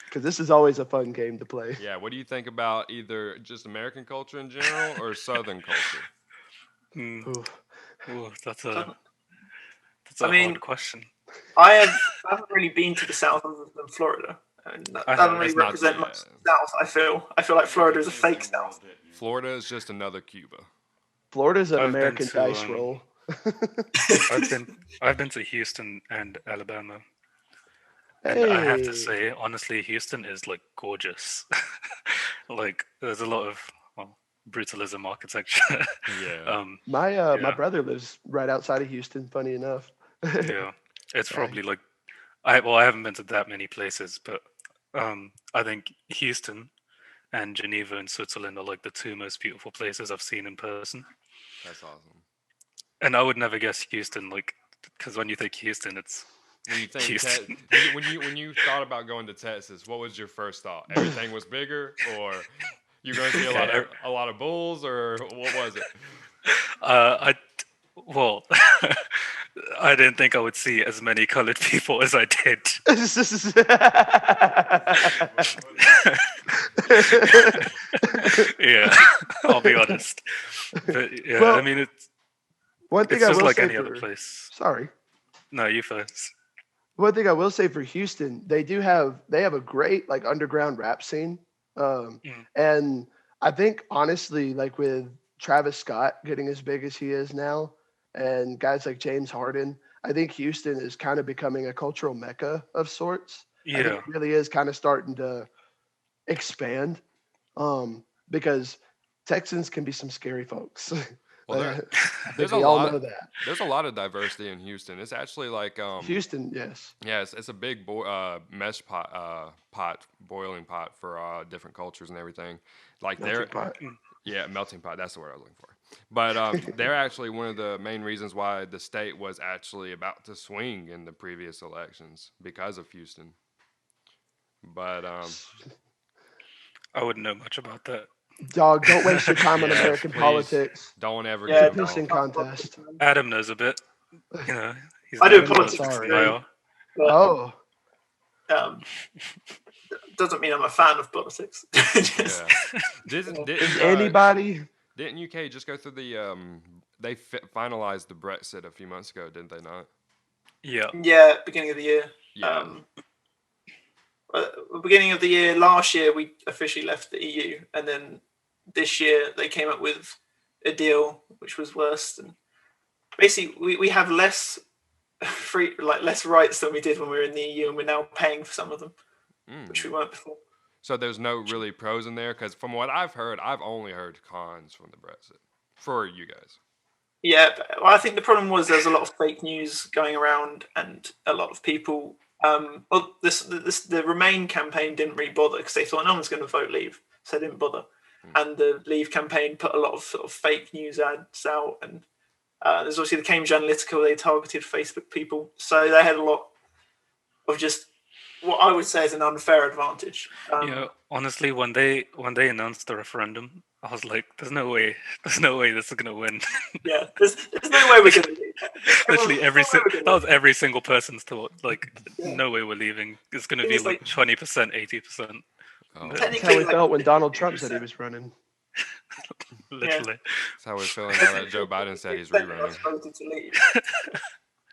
Speaker 3: Because this is always a fun game to play.
Speaker 2: Yeah, what do you think about either just American culture in general or Southern culture?
Speaker 4: Ooh, that's a hard question.
Speaker 1: I haven't really been to the South other than Florida. And that doesn't really represent much South, I feel. I feel like Florida is a fake South.
Speaker 2: Florida is just another Cuba.
Speaker 3: Florida's an American dice roll.
Speaker 4: I've been to Houston and Alabama.
Speaker 3: Hey.
Speaker 4: And I have to say, honestly, Houston is like gorgeous. Like there's a lot of brutalism architecture.
Speaker 2: Yeah.
Speaker 3: My brother lives right outside of Houston, funny enough.
Speaker 4: Yeah. It's probably like I haven't been to that many places, but I think Houston and Geneva in Switzerland are like the 2 most beautiful places I've seen in person.
Speaker 2: That's awesome.
Speaker 4: And I would never guess Houston, like, because when you think Houston, it's
Speaker 2: when you think
Speaker 4: Houston.
Speaker 2: when you thought about going to Texas, what was your first thought? Everything was bigger, or you're going to see a lot of bulls, or what was it?
Speaker 4: I didn't think I would see as many colored people as I did. Yeah, I'll be honest. But yeah, well, I mean, it's just like any other place.
Speaker 3: Sorry.
Speaker 4: No, you first.
Speaker 3: One thing I will say for Houston, they have a great like underground rap scene, and I think honestly, like with Travis Scott getting as big as he is now, and guys like James Harden, I think Houston is kind of becoming a cultural mecca of sorts.
Speaker 4: Yeah,
Speaker 3: I think it really is kind of starting to expand, because Texans can be some scary folks.
Speaker 2: Well, there's a lot of diversity in Houston. It's actually like
Speaker 3: Houston, yes.
Speaker 2: Yeah, it's a big mesh pot, boiling pot for different cultures and everything. Like melting pot. Yeah, melting pot. That's the word I was looking for. But they're actually one of the main reasons why the state was actually about to swing in the previous elections because of Houston. But
Speaker 4: I wouldn't know much about that.
Speaker 3: Dog, don't waste your time on American politics.
Speaker 2: Don't ever
Speaker 3: get a pissing contest.
Speaker 4: Adam knows a bit. You know,
Speaker 1: I do politics.
Speaker 3: Oh.
Speaker 1: doesn't mean I'm a fan of politics.
Speaker 2: Yeah.
Speaker 3: Anybody?
Speaker 2: Didn't UK just go through the they finalized the Brexit a few months ago, didn't they not?
Speaker 4: Yeah.
Speaker 1: Yeah, beginning of the year.
Speaker 2: Yeah.
Speaker 1: Beginning of the year, last year, we officially left the EU. And then this year, they came up with a deal which was worse than... Basically, we have less less rights than we did when we were in the EU, and we're now paying for some of them, which we weren't before.
Speaker 2: So there's no really pros in there? Because from what I've heard, I've only heard cons from the Brexit for you guys.
Speaker 1: Yeah, well, I think the problem was there's a lot of fake news going around, and a lot of people... the Remain campaign didn't really bother because they thought no one's going to vote Leave, so they didn't bother. And the Leave campaign put a lot of sort of fake news ads out, and there's obviously the Cambridge Analytica where they targeted Facebook people, so they had a lot of just what I would say is an unfair advantage.
Speaker 4: Honestly, when they announced the referendum, I was like, "There's no way this is gonna win."
Speaker 1: Yeah, there's no way we're gonna leave.
Speaker 4: Literally that was every single person's thought. Like, no way we're leaving. It's gonna be like 20%, 80%.
Speaker 3: That's how we felt when Donald Trump said he was running.
Speaker 4: Literally.
Speaker 2: That's how we're feeling now that Joe Biden said he's rerunning.
Speaker 1: Voted to leave.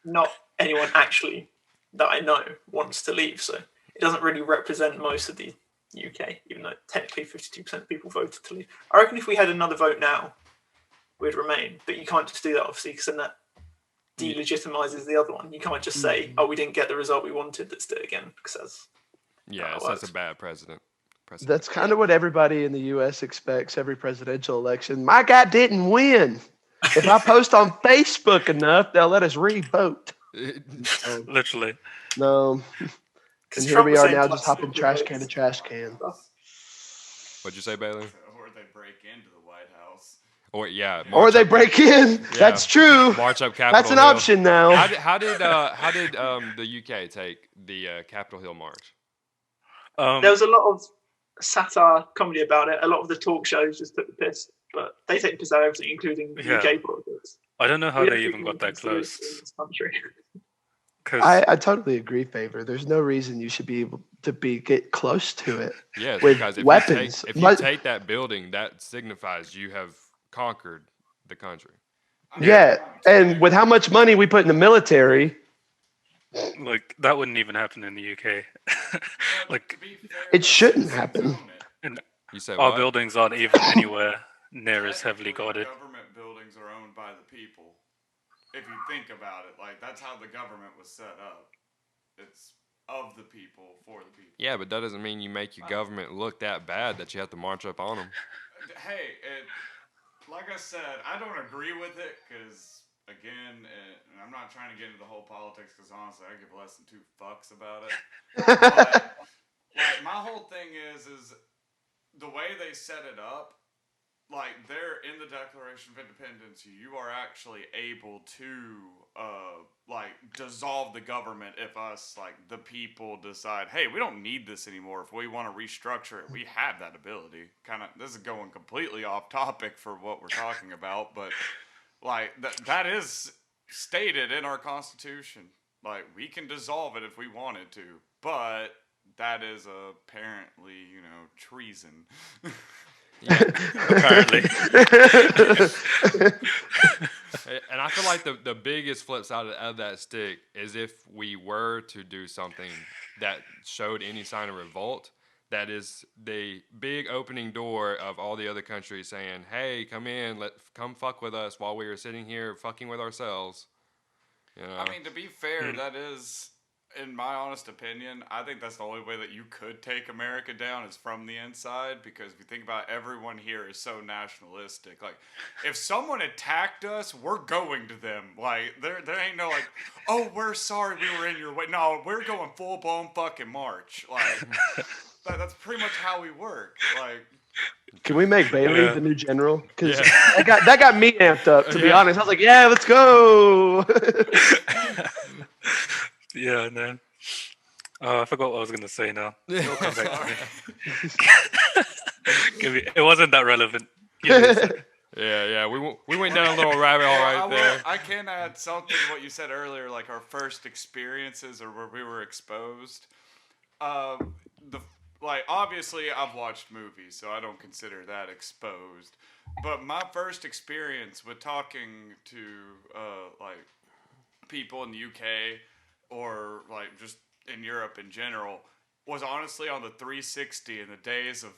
Speaker 1: Not anyone actually that I know wants to leave, so it doesn't really represent most of the UK, even though technically 52% of people voted to leave. I reckon if we had another vote now, we'd remain, but you can't just do that, obviously, because then that delegitimizes the other one. You can't just say, "Oh, we didn't get the result we wanted. Let's do it again," because
Speaker 2: that's a bad precedent.
Speaker 3: That's kind of what everybody in the U.S. expects every presidential election. My guy didn't win. If I post on Facebook enough, they'll let us re-vote.
Speaker 4: Literally.
Speaker 3: No. And here we are now just hopping trash can to trash can.
Speaker 2: What'd you say, Bailey?
Speaker 5: Or they break into the White House.
Speaker 2: Or
Speaker 3: they break in. Yeah. That's true.
Speaker 2: March up Capitol
Speaker 3: That's an
Speaker 2: Hill.
Speaker 3: option now.
Speaker 2: How did the UK take the Capitol Hill march?
Speaker 1: There was a lot of satire comedy about it. A lot of the talk shows just took the piss, but they take the piss out of everything, including UK politics.
Speaker 4: I don't know how they even got that close.
Speaker 1: In this country.
Speaker 3: I totally agree, Favor. There's no reason you should be able to get close to it.
Speaker 2: Yes,
Speaker 3: with
Speaker 2: because
Speaker 3: weapons.
Speaker 2: If you take that building, that signifies you have conquered the country.
Speaker 3: Yeah, and with how much money we put in the military,
Speaker 4: like that wouldn't even happen in the UK. Like
Speaker 3: it shouldn't happen.
Speaker 4: And
Speaker 2: you said
Speaker 4: our
Speaker 2: what?
Speaker 4: buildings aren't even anywhere near as heavily guarded.
Speaker 5: Government buildings are owned by the people. If you think about it, like that's how the government was set up. It's of the people, for the people.
Speaker 2: Yeah, but that doesn't mean you make your government look that bad that you have to march up on them.
Speaker 5: Hey, like I said, I don't agree with it because, again, and I'm not trying to get into the whole politics because honestly, I give less than 2 fucks about it. But like, my whole thing is the way they set it up. Like, they're in the Declaration of Independence, you are actually able to, dissolve the government if us, like, the people decide, hey, we don't need this anymore. If we want to restructure it, we have that ability. This is going completely off topic for what we're talking about, but, like, that is stated in our Constitution. Like, we can dissolve it if we wanted to, but that is apparently, treason.
Speaker 2: Yeah,
Speaker 4: apparently.
Speaker 2: And I feel like the biggest flip side of that stick is if we were to do something that showed any sign of revolt, that is the big opening door of all the other countries saying, hey, come in, come fuck with us while we are sitting here fucking with ourselves.
Speaker 5: I mean, to be fair, that is... In my honest opinion, I think that's the only way that you could take America down is from the inside, because if you think about it, everyone here is so nationalistic. Like, if someone attacked us, we're going to them. Like, there ain't no like, oh, we're sorry we were in your way. No, we're going full-blown fucking march. Like, that's pretty much how we work. Like,
Speaker 3: can we make Bailey the new general? Because that got me amped up, to be honest. I was like, yeah, let's go.
Speaker 4: Yeah, man. I forgot what I was going to say now. It'll come back to me. It wasn't that relevant.
Speaker 2: Yeah. We went down a little rabbit hole right there.
Speaker 5: I can add something to what you said earlier, like our first experiences or where we were exposed. like, obviously, I've watched movies, so I don't consider that exposed. But my first experience with talking to, like, people in the UK or, like, just in Europe in general was honestly on the 360 in the days of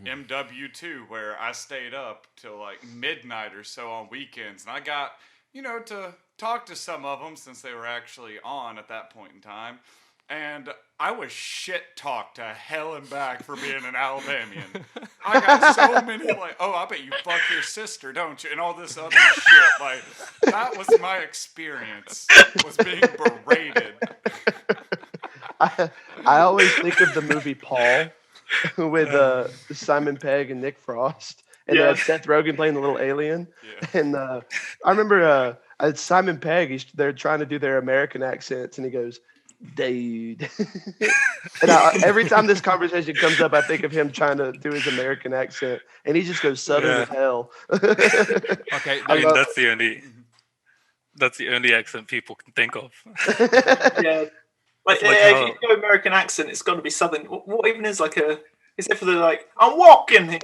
Speaker 5: MW2, where I stayed up till, like, midnight or so on weekends. And I got, to talk to some of them since they were actually on at that point in time. And I was shit talked to hell and back for being an Alabamian. I got so many, like, oh, I bet you fuck your sister, don't you? And all this other shit. Like, that was my experience, was being berated.
Speaker 3: I always think of the movie Paul with Simon Pegg and Nick Frost. And Seth Rogen playing the little alien. Yeah. And I remember Simon Pegg, they're trying to do their American accents, and he goes, dude. And every time this conversation comes up, I think of him trying to do his American accent, and he just goes southern as hell.
Speaker 2: Okay,
Speaker 4: I mean that's the only accent people can think of.
Speaker 1: Yeah, like if you go American accent, it's got to be southern. What even is like is it for the like? I'm walking here.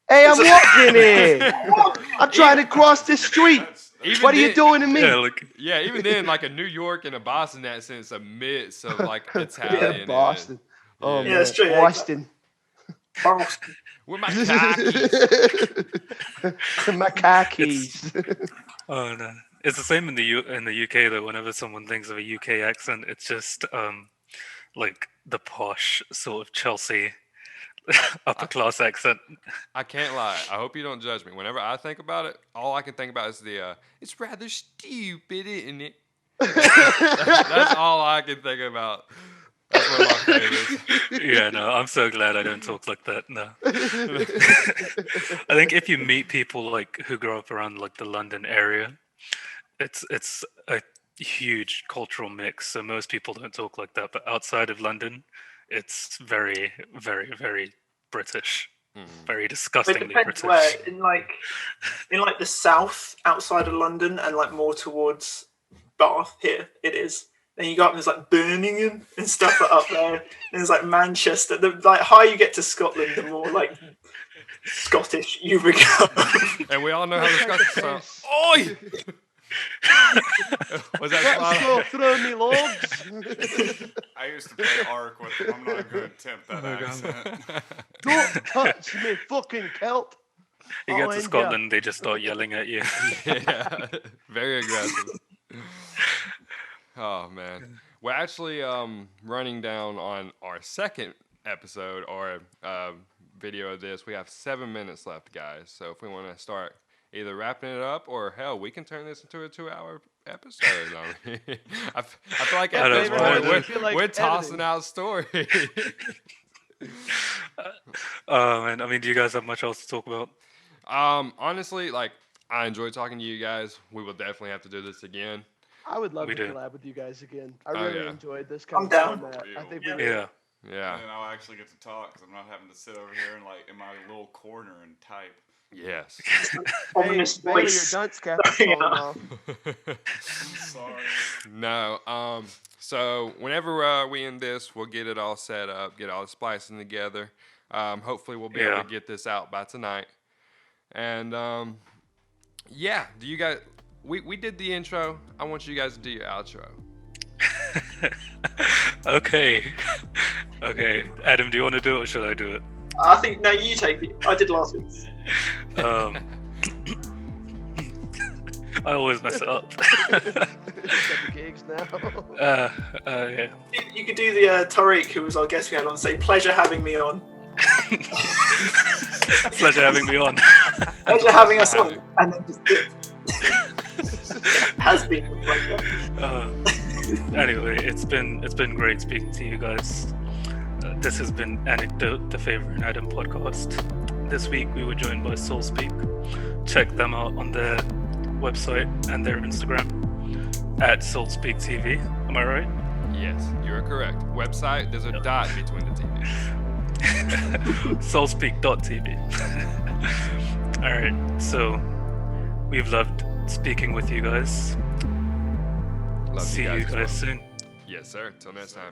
Speaker 3: Hey, I'm walking here. I'm trying to cross the street. What are you doing to me?
Speaker 2: Yeah, even then, like a New York and a Boston accent is a mix of like Italian.
Speaker 3: Yeah, Boston.
Speaker 2: Oh,
Speaker 3: yeah, that's true. Boston.
Speaker 1: Boston.
Speaker 2: With my khakis.
Speaker 3: My khakis.
Speaker 4: Oh no, it's the same in the UK though. Whenever someone thinks of a UK accent, it's just like the posh sort of Chelsea upper class accent.
Speaker 2: I can't lie. I hope you don't judge me. Whenever I think about it, all I can think about is it's rather stupid, isn't it? That's all I can think about. That's one of my favorites.
Speaker 4: Yeah, no, I'm so glad I don't talk like that. No. I think if you meet people like who grow up around like the London area, it's a huge cultural mix. So most people don't talk like that, but outside of London, it's very, very, very British. Very disgustingly British.
Speaker 1: Where in like the south outside of London and like more towards Bath here it is. Then you go up and there's like Birmingham and stuff up there. And there's like Manchester. The like higher you get to Scotland, the more like Scottish you become.
Speaker 2: And we all know how the Scottish sound. Oi! Was that
Speaker 3: Go throw me logs?
Speaker 5: I used to play Ark with them. I'm not going to attempt that accent.
Speaker 3: Don't touch me, fucking Celt.
Speaker 4: You get to Scotland, they just start yelling at you.
Speaker 2: Yeah, very aggressive. Oh man, we're actually running down on our second episode or video of this. We have 7 minutes left, guys. So if we want to start either wrapping it up or hell, we can turn this into a 2-hour episode. I feel like at this point we're tossing out stories.
Speaker 4: And I mean, do you guys have much else to talk about?
Speaker 2: Honestly, like I enjoy talking to you guys. We will definitely have to do this again.
Speaker 3: I would love to collab with you guys again. I really enjoyed this kind of format. I think we
Speaker 2: Yeah.
Speaker 5: And then I'll actually get to talk because I'm not having to sit over here and like in my little corner and type.
Speaker 2: Yes.
Speaker 3: Hey, your dunce cap is falling off.
Speaker 5: I'm sorry.
Speaker 2: No. So whenever we end this, we'll get it all set up, get all the splicing together. Hopefully we'll be able to get this out by tonight. And do you guys? We did the intro. I want you guys to do your outro.
Speaker 4: Okay. Adam, do you want to do it or should I do it?
Speaker 1: I think no, you take it. I did last week.
Speaker 4: I always mess it up.
Speaker 3: Gigs now.
Speaker 4: Yeah.
Speaker 1: You could do the Tariq, who was our guest we had on, say, "Pleasure having me on."
Speaker 4: Pleasure having me on.
Speaker 1: Pleasure having us on, and then just has been a pleasure.
Speaker 4: Anyway, it's been great speaking to you guys. This has been Anecdote, the Favorite Adam podcast. This week we were joined by SoulSpeak. Check them out on their website and their Instagram at SoulSpeak TV. Am I right?
Speaker 2: Yes, you're correct. Website, there's a dot between the TVs.
Speaker 4: Soulspeak.tv. All right, so we've loved speaking with you guys.
Speaker 2: Love
Speaker 4: See you guys soon.
Speaker 2: Yes, sir. Till next time.